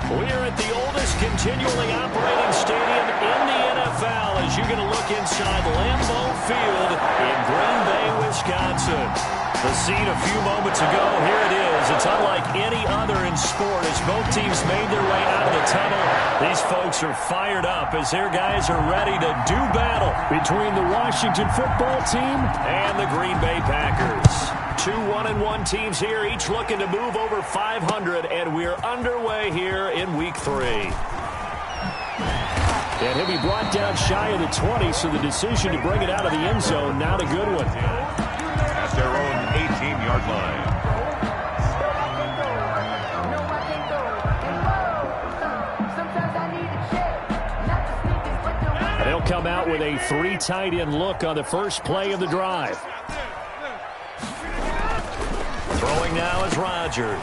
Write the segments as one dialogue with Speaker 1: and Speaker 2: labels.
Speaker 1: We're at the oldest continually operating stadium in the NFL as you get a look inside Lambeau Field in Green Bay, Wisconsin. The scene a few moments ago, here it is. It's unlike any other in sport as both teams made their way out of the tunnel. These folks are fired up as their guys are ready to do battle between the Washington football team and the Green Bay Packers. Two 1-1 teams here, each looking to move over 500, and we're underway here in Week 3. And he'll be brought down shy of the 20, so the decision to bring it out of the end zone, not a good one.
Speaker 2: At their own 18-yard line.
Speaker 1: They'll come out with a 3 tight end look on the first play of the drive. Throwing now is Rodgers.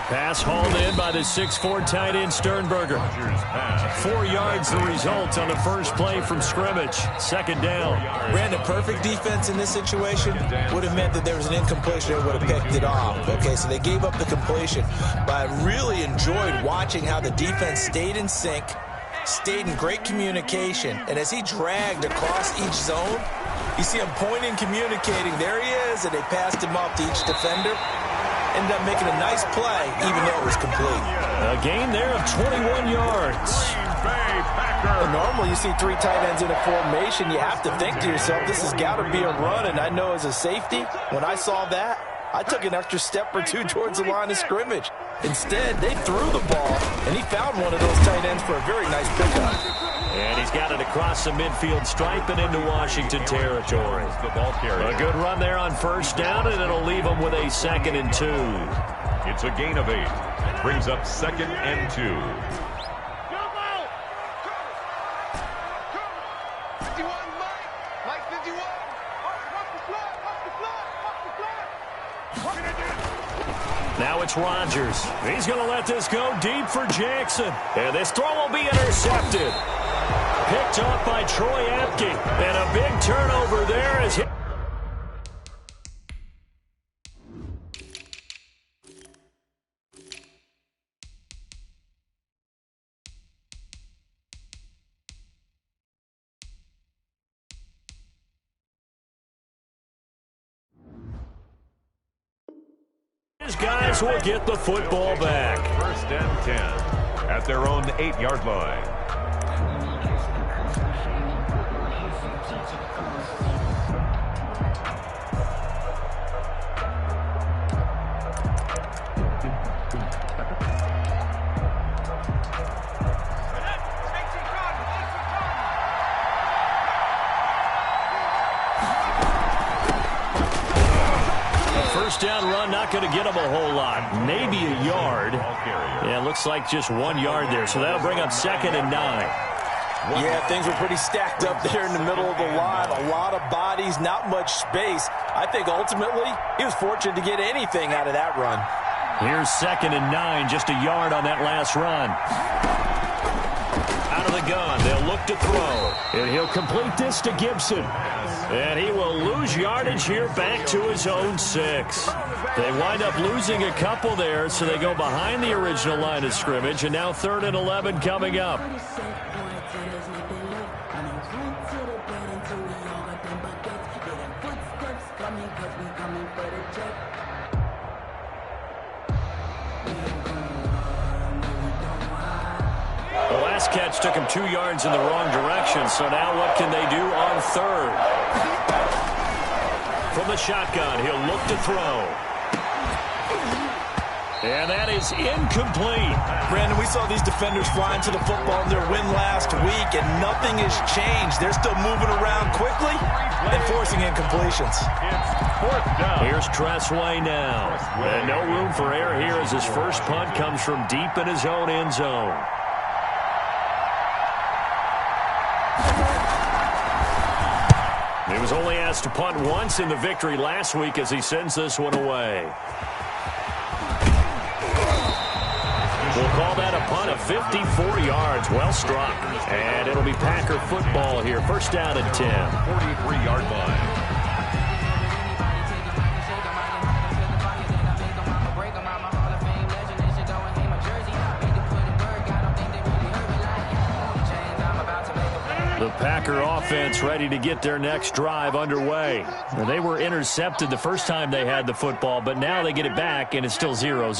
Speaker 1: Pass hauled in by the 6'4" tight end Sternberger. 4 yards the result on the first play from scrimmage. Second down.
Speaker 3: Brandon, perfect defense in this situation would have meant that there was an incompletion that would have picked it off. Okay, so they gave up the completion. But I really enjoyed watching how the defense stayed in sync, stayed in great communication, and as he dragged across each zone, you see him pointing, communicating. There he is, and they passed him off to each defender. Ended up making a nice play, even though it was complete.
Speaker 1: A gain there of 21 yards.
Speaker 3: Normally, you see 3 tight ends in a formation. You have to think to yourself, this has got to be a run. And I know as a safety, when I saw that, I took an extra step or 2 towards the line of scrimmage. Instead, they threw the ball, and he found one of those tight ends for a very nice pickup.
Speaker 1: And he's got it across the midfield stripe and into Washington territory. A good run there on first down, and it'll leave him with a 2nd and 2.
Speaker 2: It's a gain of 8. Brings up 2nd and 2.
Speaker 1: Now it's Rodgers. He's going to let this go deep for Jackson. And this throw will be intercepted. Picked off by Troy Apke. And a big turnover there as his guys will get the football back.
Speaker 2: 1st and 10 at their own 8-yard line.
Speaker 1: Down run, not going to get him a whole lot. Maybe a yard. Yeah, looks like just 1 yard there. So that'll bring up 2nd and 9.
Speaker 3: Yeah, things were pretty stacked up there in the middle of the line. A lot of bodies, not much space. I think ultimately he was fortunate to get anything out of that run.
Speaker 1: Here's 2nd and 9, just a yard on that last run. Out of the gun, they'll look to throw. And he'll complete this to Gibson. And he will lose yardage here back to his own 6. They wind up losing a couple there, so they go behind the original line of scrimmage, and now 3rd and 11 coming up. The last catch took him 2 yards in the wrong direction, so now what can they do on 3rd? From the shotgun, he'll look to throw. And that is incomplete.
Speaker 3: Brandon, we saw these defenders flying to the football in their win last week, and nothing has changed. They're still moving around quickly and forcing incompletions.
Speaker 2: It's 4th down.
Speaker 1: Here's Tressway now. And no room for error here as his first punt comes from deep in his own end zone. He was only asked to punt once in the victory last week as he sends this one away. We'll call that a punt of 54 yards. Well struck. And it'll be Packer football here. 1st down and 10.
Speaker 2: 43-yard line.
Speaker 1: Packer offense ready to get their next drive underway. Well, they were intercepted the first time they had the football, but now they get it back, and it's still 0-0.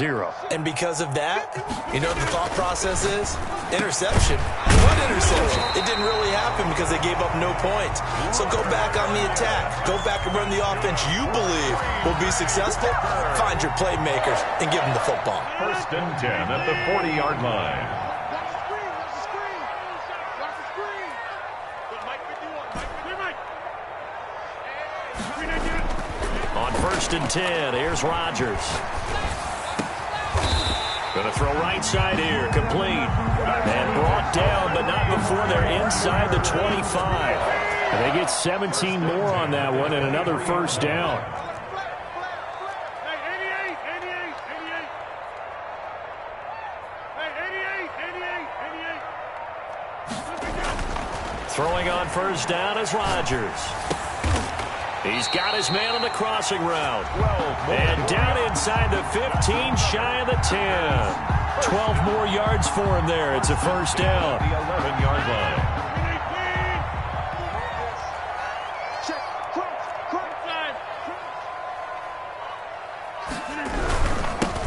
Speaker 3: And because of that, you know what the thought process is? Interception. What interception? It didn't really happen because they gave up no points. So go back on the attack. Go back and run the offense you believe will be successful. Find your playmakers and give them the football.
Speaker 2: 1st and 10 at the 40-yard line.
Speaker 1: On 1st and 10, here's Rodgers. Going to throw right side here, complete. And brought down, but not before they're inside the 25. And they get 17 more on that one and another first down. Throwing on first down is Rodgers. He's got his man on the crossing route. And down inside the 15, shy of the 10. 12 more yards for him there. It's a first down.
Speaker 2: The 11-yard line.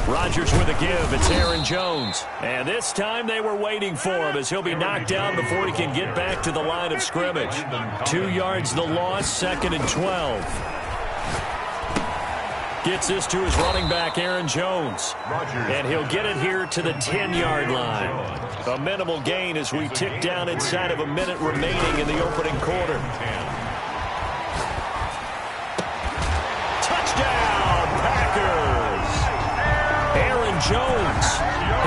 Speaker 1: Rodgers with a give. It's Aaron Jones. And this time they were waiting for him as he'll be knocked down before he can get back to the line of scrimmage. 2 yards the loss, 2nd and 12. Gets this to his running back, Aaron Jones. And he'll get it here to the 10-yard line. A minimal gain as we tick down inside of a minute remaining in the opening quarter. Touchdown, Packers! Aaron Jones,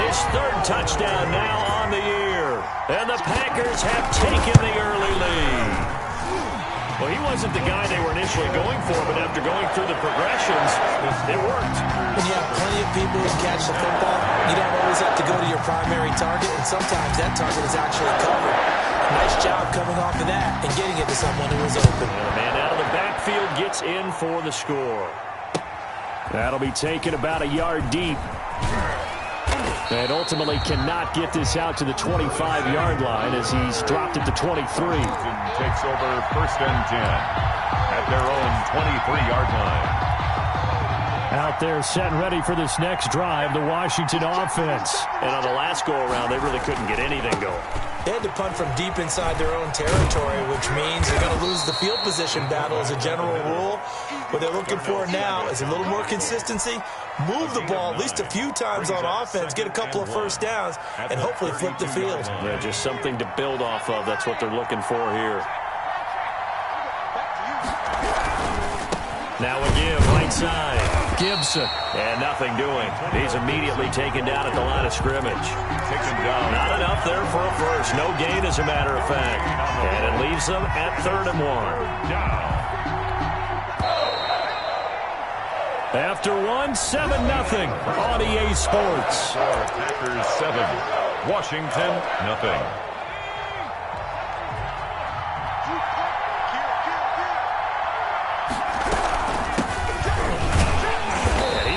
Speaker 1: his 3rd touchdown now on the year. And the Packers have taken the early lead. Well, he wasn't the guy they were initially going for, but after going through the progressions, it worked.
Speaker 3: When you have plenty of people who catch the football, you don't always have to go to your primary target, and sometimes that target is actually covered. Nice job coming off of that and getting it to someone who was open.
Speaker 1: And the man out of the backfield gets in for the score. That'll be taken about a yard deep. And ultimately cannot get this out to the 25-yard line as he's dropped it to 23.
Speaker 2: Takes over 1st and 10 at their own 23-yard line.
Speaker 1: Out there set and ready for this next drive, the Washington offense. And on the last go-around, they really couldn't get anything going.
Speaker 3: They had to punt from deep inside their own territory, which means they're going to lose the field position battle as a general rule. What they're looking for now is a little more consistency, move the ball at least a few times on offense, get a couple of first downs, and hopefully flip the field.
Speaker 1: Yeah, just something to build off of. That's what they're looking for here. Now a give, right side. Gibson. And nothing doing. He's immediately taken down at the line of scrimmage.
Speaker 2: Taken down.
Speaker 1: Not enough there for a first. No gain, as a matter of fact. And it leaves them at 3rd and 1. After 7-0 on EA Sports.
Speaker 2: Packers 7, Washington nothing.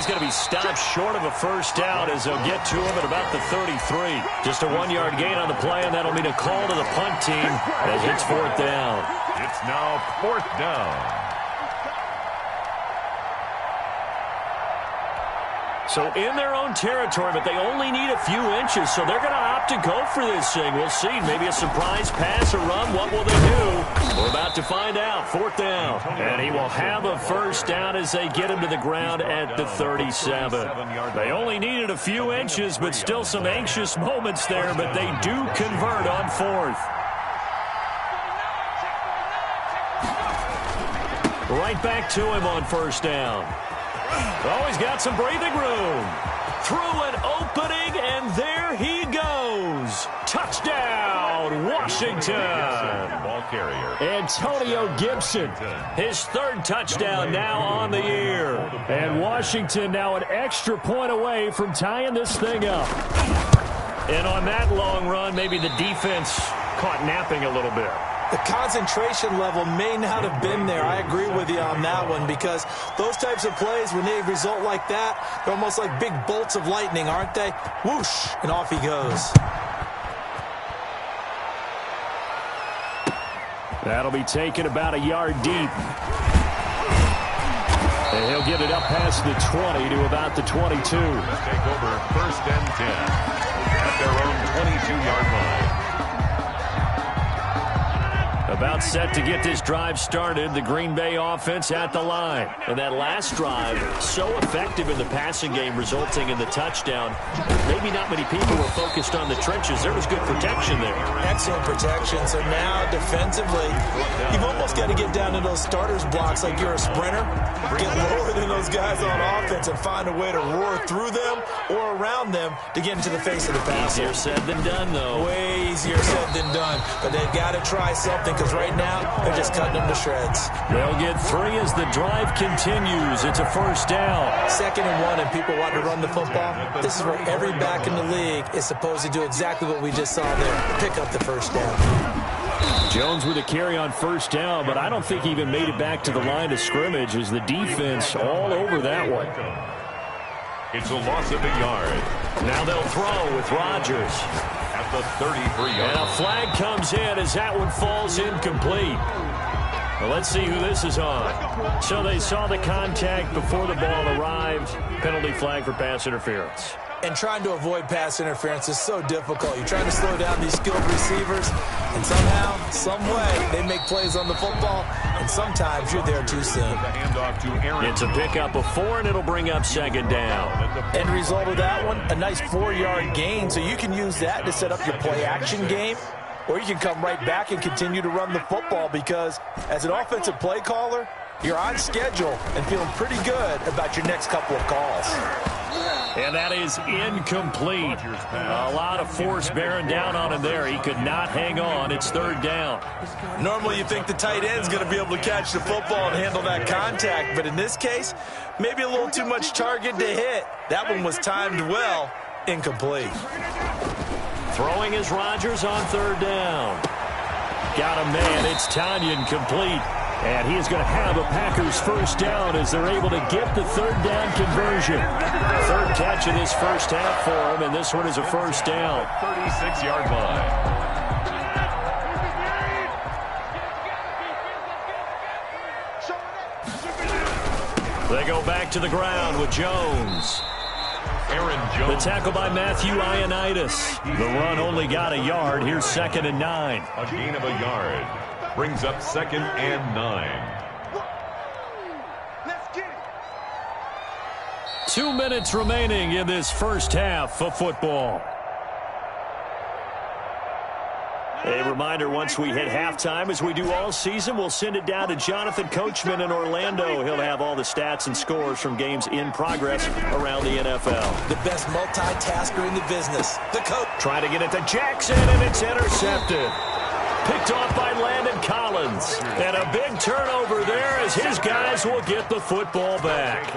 Speaker 1: Going to be stopped short of a first down as they'll get to him at about the 33. Just a 1-yard gain on the play, and that'll mean a call to the punt team as it's 4th down.
Speaker 2: It's now 4th down.
Speaker 1: So in their own territory, but they only need a few inches, so they're going to opt to go for this thing. We'll see. Maybe a surprise pass or run. What will they do? We're about to find out. 4th down. And he will have a first down as they get him to the ground at the 37. They only needed a few inches, but still some anxious moments there, but they do convert on 4th. Right back to him on first down. Oh, he's got some breathing room. Through an opening, and there he goes. Touchdown, Washington.
Speaker 2: Ball carrier.
Speaker 1: Antonio Gibson, his 3rd touchdown now on the year. And Washington now an extra point away from tying this thing up. And on that long run, maybe the defense caught napping a little bit.
Speaker 3: The concentration level may not have been there. I agree with you on that one because those types of plays, when they result like that, they're almost like big bolts of lightning, aren't they? Whoosh, and off he goes.
Speaker 1: That'll be taken about a yard deep. And he'll get it up past the 20 to about the 22.
Speaker 2: Take over 1st and 10 at their own 22-yard line.
Speaker 1: About set to get this drive started, the Green Bay offense at the line. And that last drive, so effective in the passing game, resulting in the touchdown. Maybe not many people were focused on the trenches. There was good protection there.
Speaker 3: Excellent protection. So now, defensively, you've almost got to get down to those starters blocks like you're a sprinter. Get lower than those guys on offense and find a way to roar through them or around them to get into the face of the passer.
Speaker 1: Easier said than done, though.
Speaker 3: Way easier said than done. But they've got to try something, because right now, they're just cutting them to shreds.
Speaker 1: They'll get 3 as the drive continues. It's a 1st down.
Speaker 3: 2nd and 1, and people want to run the football. This is where every back in the league is supposed to do exactly what we just saw there. Pick up the 1st down.
Speaker 1: Jones with a carry on 1st down, but I don't think he even made it back to the line of scrimmage as the defense all over that one.
Speaker 2: It's a loss of a yard.
Speaker 1: Now they'll throw with Rodgers.
Speaker 2: At the 33-yard.
Speaker 1: And a flag comes in as that one falls incomplete. Well, let's see who this is on. So they saw the contact before the ball arrived. Penalty flag for pass interference.
Speaker 3: And trying to avoid pass interference is so difficult. You're trying to slow down these skilled receivers, and somehow, some way, they make plays on the football, and sometimes you're there too soon.
Speaker 1: It's a pickup of 4, and it'll bring up 2nd down.
Speaker 3: End result of that one, a nice 4-yard gain, so you can use that to set up your play-action game, or you can come right back and continue to run the football, because as an offensive play caller, you're on schedule and feeling pretty good about your next couple of calls.
Speaker 1: And that is incomplete. A lot of force bearing down on him there. He could not hang on. It's 3rd down.
Speaker 3: Normally you think the tight end's going to be able to catch the football and handle that contact, but in this case, maybe a little too much target to hit. That one was timed well. Incomplete.
Speaker 1: Throwing is Rodgers on 3rd down. Got a man. It's Tonyan complete. And he is going to have a Packers 1st down as they're able to get the 3rd down conversion. 3rd catch of this 1st half for him, and this one is a 1st down.
Speaker 2: 36-yard line.
Speaker 1: They go back to the ground with Jones.
Speaker 2: Aaron Jones.
Speaker 1: The tackle by Matthew Ioannidis. The run only got a yard. Here's 2nd and 9.
Speaker 2: A gain of a yard. Brings up 2nd and 9.
Speaker 1: 2 minutes remaining in this 1st half of football. A reminder, once we hit halftime, as we do all season, we'll send it down to Jonathan Coachman in Orlando. He'll have all the stats and scores from games in progress around the NFL.
Speaker 3: The best multitasker in the business, the coach.
Speaker 1: Trying to get it to Jackson, and it's intercepted. Picked off by Landon Collins. And a big turnover there as his guys will get the football back.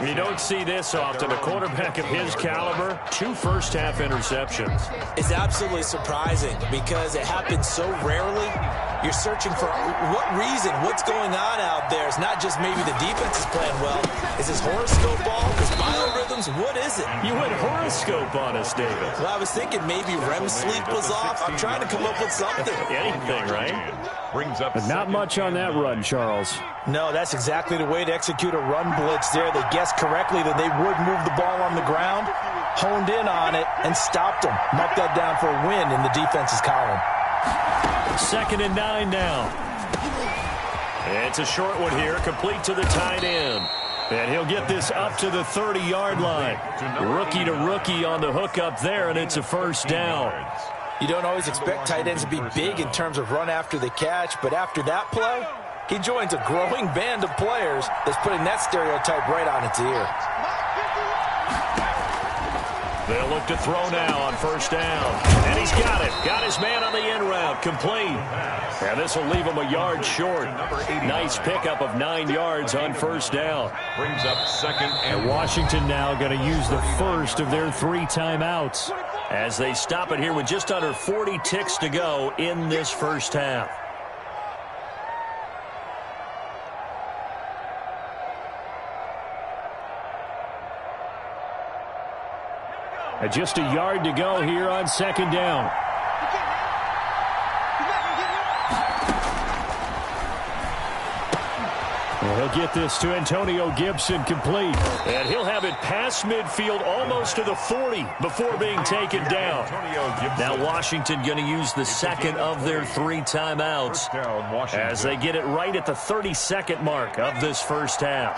Speaker 1: You don't see this often. A quarterback of his caliber, 2 first-half interceptions.
Speaker 3: It's absolutely surprising because it happens so rarely. You're searching for what reason, what's going on out there. It's not just maybe the defense is playing well. Is this horoscope ball? Is biorhythms? What is it?
Speaker 1: You went horoscope on us, David.
Speaker 3: Well, I was thinking maybe REM sleep was off. I'm trying to come up with something.
Speaker 1: Anything, right?
Speaker 2: Brings up
Speaker 4: but not much on that run, Charles.
Speaker 3: No, that's exactly the way to execute a run blitz there. They guessed correctly that they would move the ball on the ground, honed in on it, and stopped them. Mark that down for a win in the defense's column.
Speaker 1: 2nd and 9 now. It's a short one here, complete to the tight end. And he'll get this up to the 30-yard line. Rookie to rookie on the hook up there, and it's a 1st down.
Speaker 3: You don't always expect tight ends to be big in terms of run after the catch, but after that play, he joins a growing band of players that's putting that stereotype right on its ear.
Speaker 1: They'll look to throw now on 1st down. And he's got it. Got his man on the end route. Complete. And this will leave him a yard short. Nice pickup of 9 yards on 1st down.
Speaker 2: Brings up 2nd and
Speaker 4: Washington now going to use the first of their 3 timeouts.
Speaker 1: As they stop it here with just under 40 ticks to go in this 1st half.
Speaker 4: And just a yard to go here on 2nd down. He'll get this to Antonio Gibson, complete.
Speaker 1: And he'll have it past midfield almost to the 40 before being taken down. Now Washington going to use the second of their 3 timeouts as they get it right at the 32nd mark of this first half.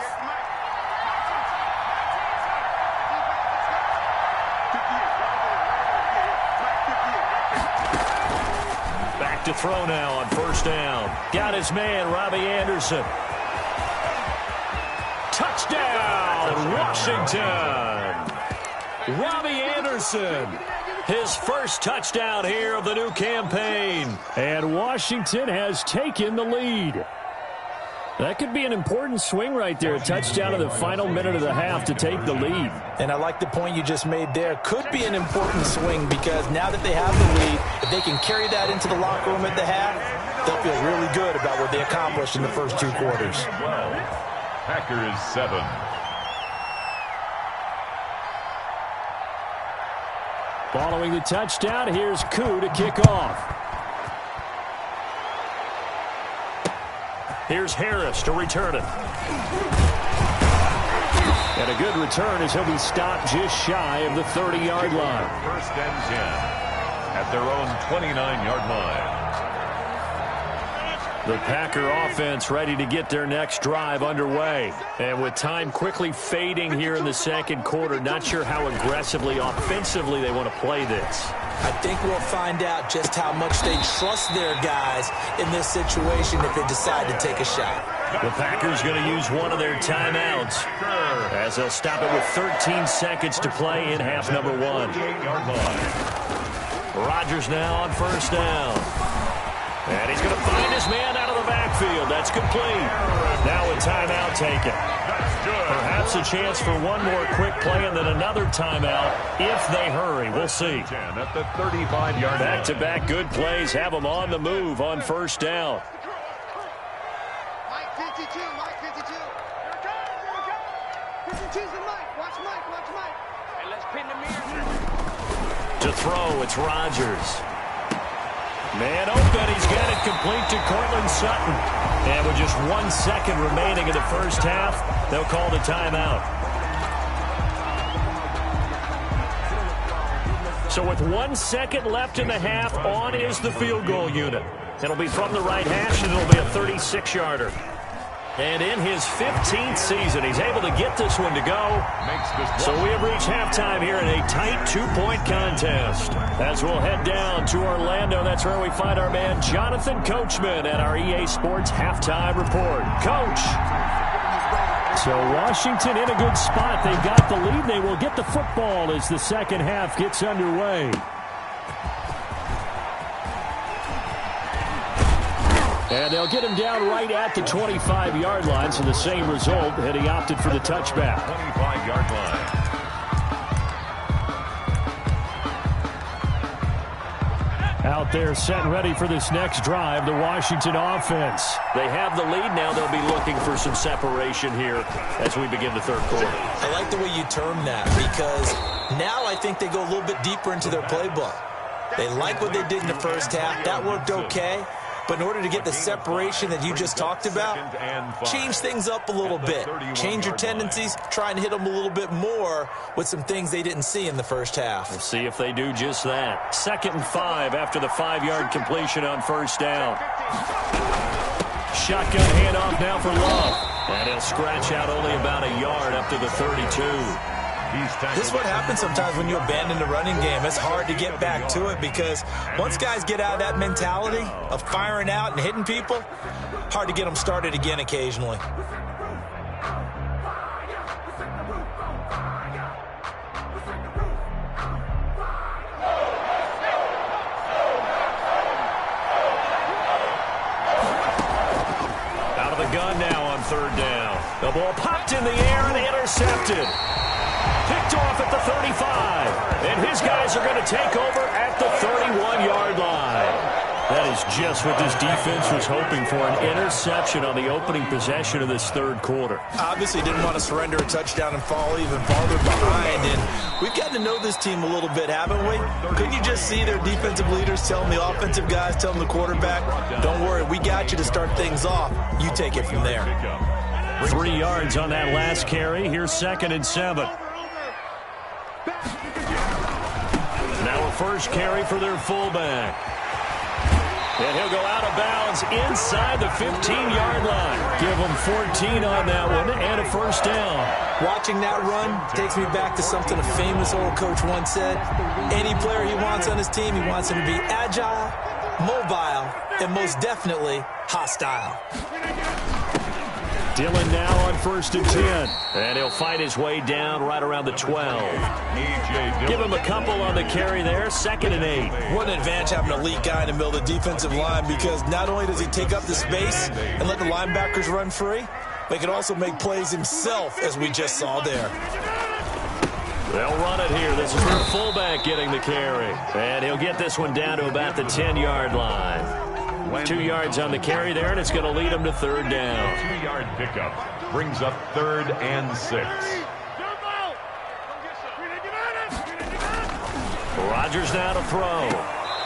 Speaker 1: Back to throw now on first down. Got his man, Robbie Anderson. Touchdown, Washington. Robbie Anderson, his first touchdown here of the new campaign.
Speaker 4: And Washington has taken the lead. That could be an important swing right there. A touchdown in the final minute of the half to take the lead.
Speaker 3: And I like the point you just made there. Could be an important swing because now that they have the lead, if they can carry that into the locker room at the half, they'll feel really good about what they accomplished in the first 2 quarters.
Speaker 2: 12, Packers 7.
Speaker 4: Following the touchdown, here's Koo to kick off.
Speaker 1: Here's Harris to return it.
Speaker 4: And a good return as he'll be stopped just shy of the 30-yard line.
Speaker 2: First and 10 at their own 29-yard line.
Speaker 1: The Packer offense ready to get their next drive underway. And with time quickly fading here in the second quarter, not sure how aggressively, offensively they want to play this.
Speaker 3: I think we'll find out just how much they trust their guys in this situation if they decide to take a shot.
Speaker 1: The Packers going to use one of their timeouts as they'll stop it with 13 seconds to play in half number 1. Rodgers now on first down. And he's going to find his man out of the backfield. That's complete. Now a timeout taken. Perhaps a chance for one more quick play and then another timeout if they hurry. We'll see.
Speaker 2: At the 35-yard line.
Speaker 1: Back-to-back good plays have them on the move on first down.
Speaker 5: Mike 52, Mike 52. Here it comes, 52's the Mike. Watch Mike, watch Mike. Hey, let's pin the mirror.
Speaker 1: To throw, it's Rodgers. Man open, he's got it complete to Cortland Sutton. And with just 1 second remaining in the first half, they'll call the timeout. So with 1 second left in the half, on is the field goal unit. It'll be from the right hash, and it'll be a 36-yarder. And in his 15th season, he's able to get this one to go. So we have reached halftime here in a tight 2-point contest. As we'll head down to Orlando, that's where we find our man Jonathan Coachman at our EA Sports Halftime Report. Coach.
Speaker 4: So Washington in a good spot. They've got the lead. They will get the football as the second half gets underway. And they'll get him down right at the 25-yard line, so the same result, and he opted for the touchback.
Speaker 2: 25-yard line.
Speaker 4: Out there set and ready for this next drive, the Washington offense.
Speaker 1: They have the lead now. They'll be looking for some separation here as we begin the third quarter.
Speaker 3: I like the way you term that because now I think they go a little bit deeper into their playbook. They like what they did in the first half. That worked okay. But in order to get the separation that you just talked about, change things up a little bit. Change your tendencies, try and hit them a little bit more with some things they didn't see in the first half.
Speaker 1: We'll see if they do just that. 2nd and 5 after the 5-yard completion on first down. Shotgun handoff now for Love. And he'll scratch out only about a yard up to the 32.
Speaker 3: This is what happens sometimes when you abandon the running game. It's hard to get back to it because once guys get out of that mentality of firing out and hitting people, hard to get them started again occasionally.
Speaker 1: Out of the gun now on third down. The ball popped in the air and intercepted. Picked off at the 35. And his guys are going to take over at the 31-yard line. That is just what this defense was hoping for, an interception on the opening possession of this third quarter.
Speaker 3: Obviously didn't want to surrender a touchdown and fall even farther behind. And we've gotten to know this team a little bit, haven't we? Couldn't you just see their defensive leaders telling the offensive guys, telling the quarterback, don't worry, we got you to start things off. You take it from there.
Speaker 1: 3 yards on that last carry. Here's 2nd and 7. Now a first carry for their fullback. And he'll go out of bounds inside the 15-yard line. Give him 14 on that one and a first down.
Speaker 3: Watching that run takes me back to something a famous old coach once said. Any player he wants on his team, he wants him to be agile, mobile, and most definitely hostile.
Speaker 1: Dillon now on 1st and 10. And he'll fight his way down right around the 12. Give him a couple on the carry there. 2nd and 8.
Speaker 3: What an advantage having an elite guy in the middle of the defensive line, because not only does he take up the space and let the linebackers run free, but he can also make plays himself, as we just saw there.
Speaker 1: They'll run it here. This is their fullback getting the carry. And he'll get this one down to about the 10-yard line. 2 yards on the carry there, and it's going to lead him to 3rd down.
Speaker 2: 2-yard pickup brings up 3rd and 6.
Speaker 1: Rodgers now to throw.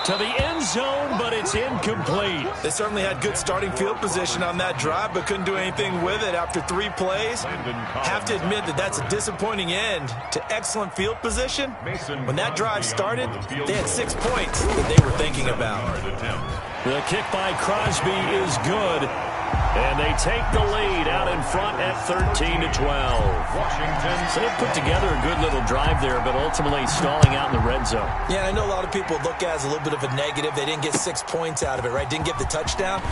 Speaker 1: To the end zone, but it's incomplete.
Speaker 3: They certainly had good starting field position on that drive, but couldn't do anything with it after 3 plays. Have to admit that that's a disappointing end to excellent field position. When that drive started, they had 6 points that they were thinking about.
Speaker 1: The kick by Crosby is good. And they take the lead out in front at 13-12. So they put together a good little drive there, but ultimately stalling out in the red zone.
Speaker 3: Yeah, I know a lot of people look at it as a little bit of a negative. They didn't get 6 points out of it, right? Didn't get the touchdown.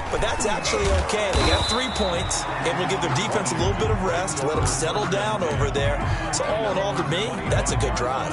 Speaker 3: But that's actually okay. They got 3 points, able to give their defense a little bit of rest, let them settle down over there. So all in all, to me, that's a good drive.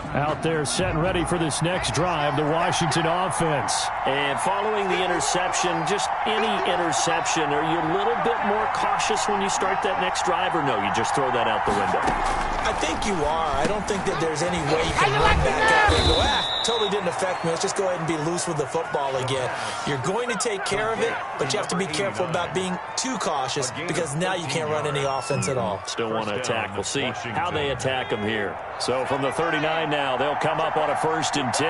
Speaker 4: Out there set and ready for this next drive, the Washington offense.
Speaker 1: And following the interception, just any interception, are you a little bit more cautious when you start that next drive, or no, you just throw that out the window?
Speaker 3: I think you are. I don't think that there's any way you can run back out and go, totally didn't affect me. Let's just go ahead and be loose with the football again. You're going to take care of it, but you have to be careful about being too cautious, because now you can't run any offense at all.
Speaker 1: Still want to attack. We'll see how they attack them here. So from the 39 now, they'll come up on a 1st and 10.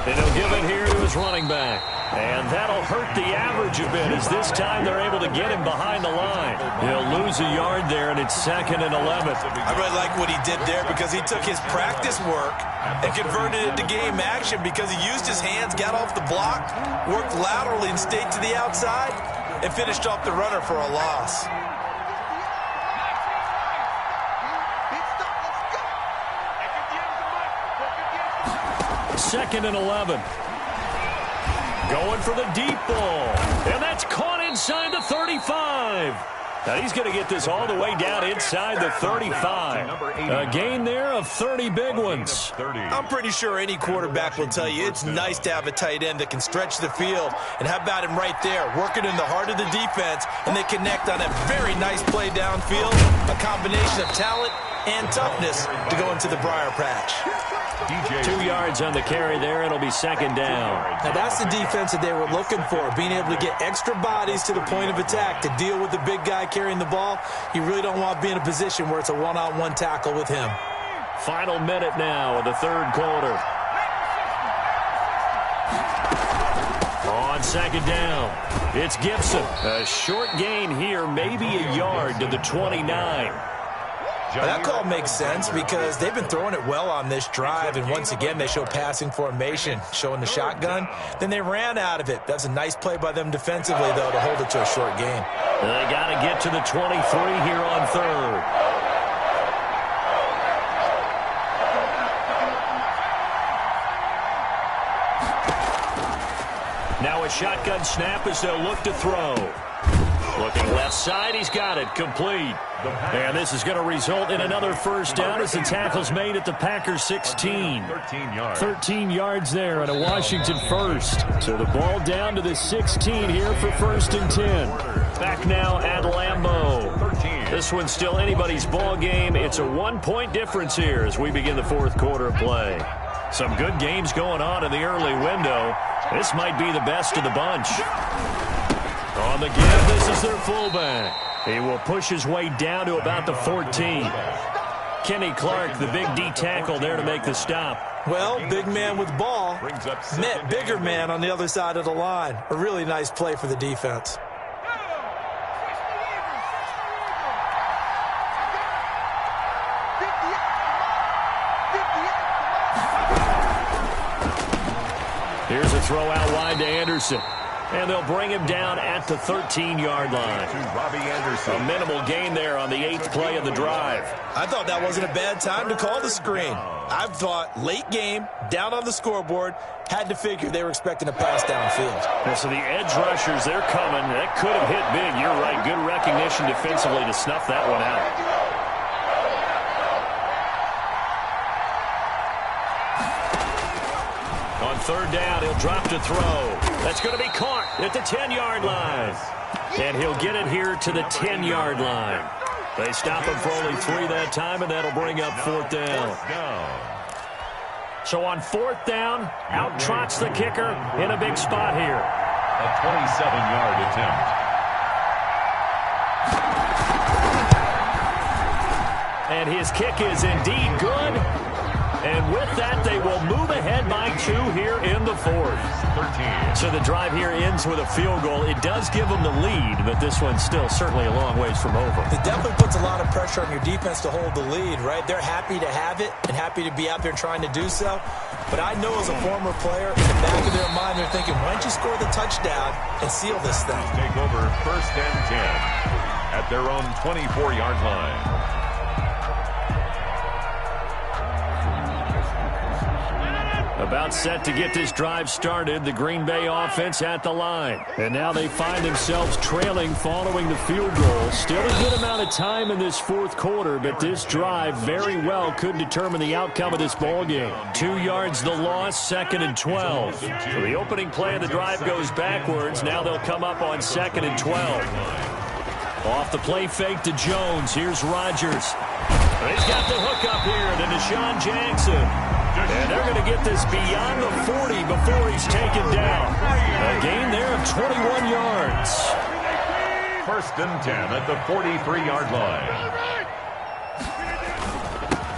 Speaker 1: And he'll give it here to his running back. And that'll hurt the average a bit, as this time they're able to get him behind the line. He'll lose a yard there, and it's 2nd and 11.
Speaker 3: I really like what he did there, because he took his practice work and converted it to game action, because he used his hands, got off the block, worked laterally and stayed to the outside, and finished off the runner for a loss.
Speaker 1: 2nd and 11. Going for the deep ball. And that's caught inside the 35. Now he's going to get this all the way down inside the 35. A gain there of 30 big ones.
Speaker 3: I'm pretty sure any quarterback will tell you it's nice to have a tight end that can stretch the field. And how about him right there, working in the heart of the defense, and they connect on a very nice play downfield. A combination of talent and toughness to go into the briar patch.
Speaker 1: 2 yards on the carry there. It'll be 2nd down.
Speaker 3: Now that's the defense that they were looking for, being able to get extra bodies to the point of attack to deal with the big guy carrying the ball. You really don't want to be in a position where it's a one-on-one tackle with him.
Speaker 1: Final minute now of the 3rd quarter. On 2nd down, it's Gibson. A short gain here, maybe a yard to the 29.
Speaker 3: Well, that call makes sense, because they've been throwing it well on this drive, and once again they show passing formation, showing the shotgun. Then they ran out of it. That's a nice play by them defensively, though, to hold it to a short gain.
Speaker 1: They got to get to the 23 here on 3rd. Now a shotgun snap as they'll look to throw. Looking left side, he's got it, complete. And this is going to result in another first down as the tackle's made at the Packers 16.
Speaker 4: 13 yards there and a Washington first. So the ball down to the 16 here for 1st and 10.
Speaker 1: Back now at Lambeau. This one's still anybody's ball game. It's a 1-point difference here as we begin the 4th quarter of play. Some good games going on in the early window. This might be the best of the bunch. On the give, this is their fullback. He will push his way down to about the 14. Kenny Clark, the big D tackle there to make the stop.
Speaker 3: Well, big man with ball met bigger man on the other side of the line. A really nice play for the defense.
Speaker 4: Here's a throw out wide to Anderson. And they'll bring him down at the 13-yard line.
Speaker 2: Robbie Anderson.
Speaker 4: A minimal gain there on the 8th play of the drive.
Speaker 3: I thought that wasn't a bad time to call the screen. I thought late game, down on the scoreboard, had to figure they were expecting a pass downfield.
Speaker 4: Well, so the edge rushers, they're coming. That could have hit big. You're right. Good recognition defensively to snuff that one out. On third down, he'll drop to throw. That's going to be caught at the 10-yard line. And he'll get it here to the 10-yard line. They stop him for only 3 that time, and that'll bring up 4th down. So on 4th down, out trots the kicker in a big spot here.
Speaker 2: A 27-yard attempt.
Speaker 4: And his kick is indeed good. And with that, they will move ahead by 2 here in the 4th.
Speaker 2: 13.
Speaker 4: So the drive here ends with a field goal. It does give them the lead, but this one's still certainly a long ways from over.
Speaker 3: It definitely puts a lot of pressure on your defense to hold the lead, right? They're happy to have it and happy to be out there trying to do so. But I know as a former player, in the back of their mind, they're thinking, why don't you score the touchdown and seal this thing?
Speaker 2: Take over 1st and 10 at their own 24-yard line.
Speaker 4: About set to get this drive started, the Green Bay offense at the line. And now they find themselves trailing following the field goal. Still a good amount of time in this 4th quarter, but this drive very well could determine the outcome of this ball game. 2 yards the loss, 2nd and 12. So the opening play of the drive goes backwards. Now they'll come up on 2nd and 12. Off the play fake to Jones. Here's Rodgers. He's got the hook up here to Deshaun Jackson. And they're going to get this beyond the 40 before he's taken down. A gain there of 21 yards.
Speaker 2: 1st and 10 at the 43-yard line.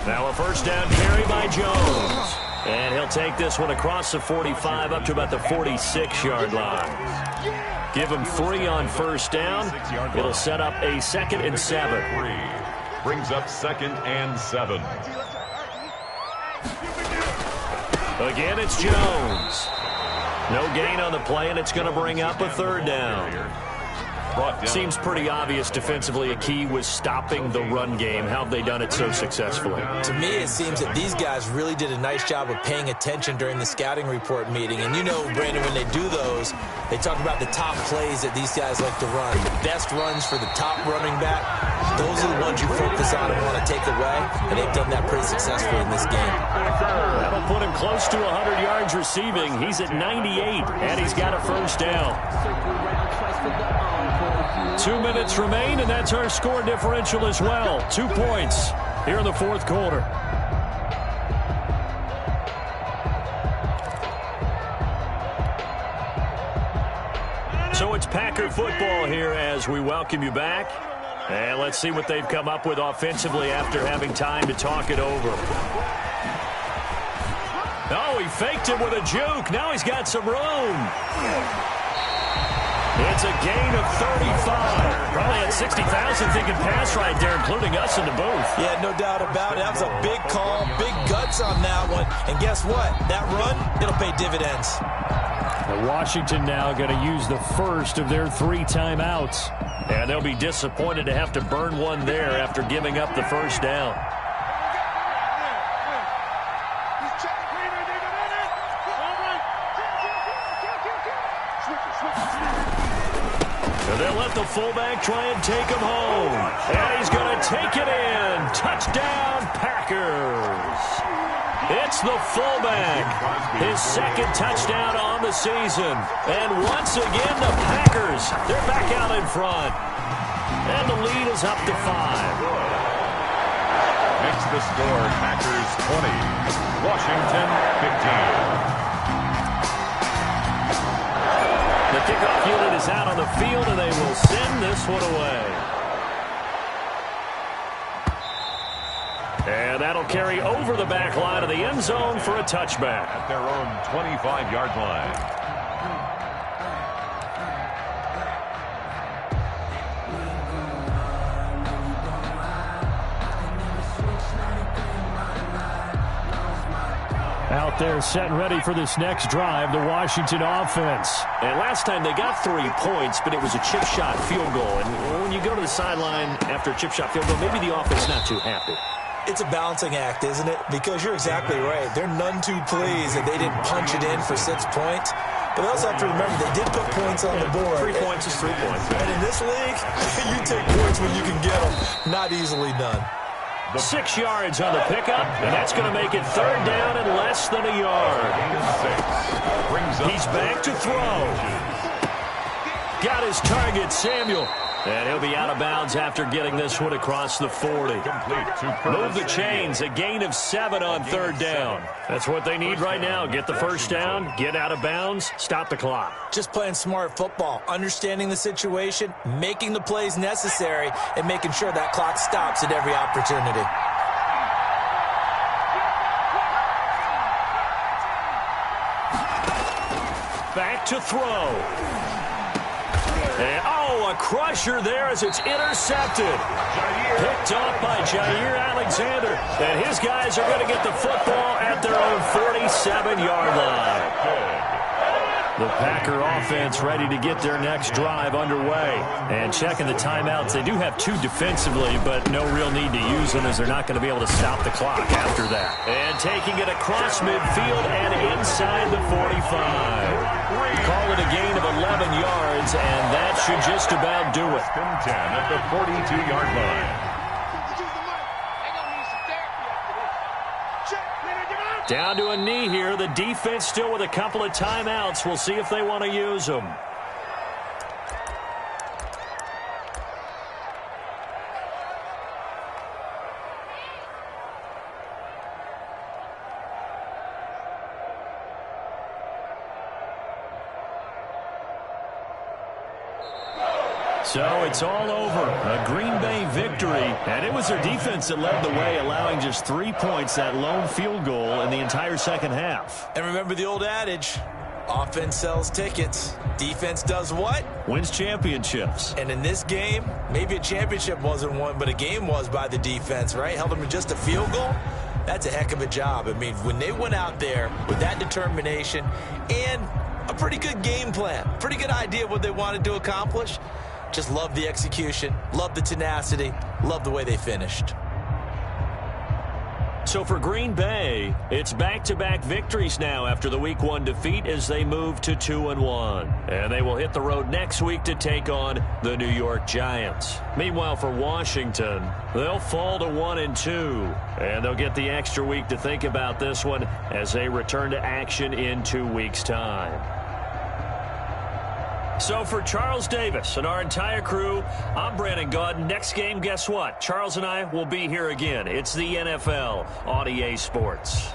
Speaker 4: Now a 1st down carry by Jones. And he'll take this one across the 45 up to about the 46-yard line. Give him 3 on 1st down. It'll set up a 2nd and 7.
Speaker 2: Brings up 2nd and 7.
Speaker 4: Again, it's Jones. No gain on the play, and it's going to bring up a 3rd down. Seems pretty obvious defensively a key was stopping the run game. How have they done it so successfully?
Speaker 3: To me, it seems that these guys really did a nice job of paying attention during the scouting report meeting. And you know, Brandon, when they do those, they talk about the top plays that these guys like to run. The best runs for the top running back. Those are the ones you focus on and want to take away. And they've done that pretty successfully in this game.
Speaker 4: That'll put him close to 100 yards receiving. He's at 98, and he's got a 1st down. 2 minutes remain, and that's our score differential as well. 2 points here in the 4th quarter. So it's Packer football here as we welcome you back. And let's see what they've come up with offensively after having time to talk it over. Oh, he faked it with a juke. Now he's got some room. It's a gain of 35. Probably had 60,000 thinking pass right there, including us in the booth.
Speaker 3: Yeah, no doubt about it. That was a big call, big guts on that one. And guess what? That run, it'll pay dividends.
Speaker 4: Washington now going to use the first of their 3 timeouts. And they'll be disappointed to have to burn one there after giving up the 1st down. They'll let the fullback try and take him home. And he's going to take it in. Touchdown, Packers. It's the fullback. His 2nd touchdown on the season. And once again, the Packers, they're back out in front. And the lead is up to 5.
Speaker 2: Makes the score Packers 20, Washington 15.
Speaker 4: The kickoff unit is out on the field, and they will send this one away. And that'll carry over the back line of the end zone for a touchback.
Speaker 2: At their own 25-yard line.
Speaker 4: Out there set and ready for this next drive, the Washington offense.
Speaker 1: And last time they got 3 points, but it was a chip shot field goal. And when you go to the sideline after a chip shot field goal, maybe the offense not too happy.
Speaker 3: It's a balancing act, isn't it? Because you're exactly right. They're none too pleased that they didn't punch it in for 6 points. But they also have to remember they did put points on the board.
Speaker 1: 3 points is 3 points.
Speaker 3: And in this league, you take points when you can get them. Not easily done.
Speaker 4: 6 yards on the pickup, and that's going to make it 3rd down and less than a yard. He's back to throw. Got his target, Samuel. And he'll be out of bounds after getting this one across the 40. Move the chains, a gain of 7 on 3rd down. That's what they need right now. Get the first down, get out of bounds, stop the clock.
Speaker 3: Just playing smart football, understanding the situation, making the plays necessary, and making sure that clock stops at every opportunity.
Speaker 4: Back to throw. And, a crusher there as it's intercepted. Picked off by Jair Alexander. And his guys are going to get the football at their own 47-yard line. The Packer offense ready to get their next drive underway. And checking the timeouts, they do have 2 defensively, but no real need to use them as they're not going to be able to stop the clock after that. And taking it across midfield and inside the 45. Call it a gain of 11 yards, and that should just about do it.
Speaker 2: 10 at the 42-yard line.
Speaker 4: Down to a knee here. The defense still with a couple of timeouts. We'll see if they want to use them. So it's all over. A Green Bay victory. And it was their defense that led the way, allowing just 3 points, that lone field goal in the entire second half.
Speaker 3: And remember the old adage, offense sells tickets. Defense does what?
Speaker 4: Wins championships.
Speaker 3: And in this game, maybe a championship wasn't won, but a game was by the defense, right? Held them to just a field goal. That's a heck of a job. I mean, when they went out there with that determination and a pretty good game plan, pretty good idea of what they wanted to accomplish, just love the execution, love the tenacity, love the way they finished.
Speaker 4: So for Green Bay, it's back-to-back victories now after the Week 1 defeat as they move to 2-1. And they will hit the road next week to take on the New York Giants. Meanwhile, for Washington, they'll fall to 1-2. And they'll get the extra week to think about this one as they return to action in 2 weeks' time. So for Charles Davis and our entire crew, I'm Brandon Gaudin. Next game, guess what? Charles and I will be here again. It's the NFL on EA Sports.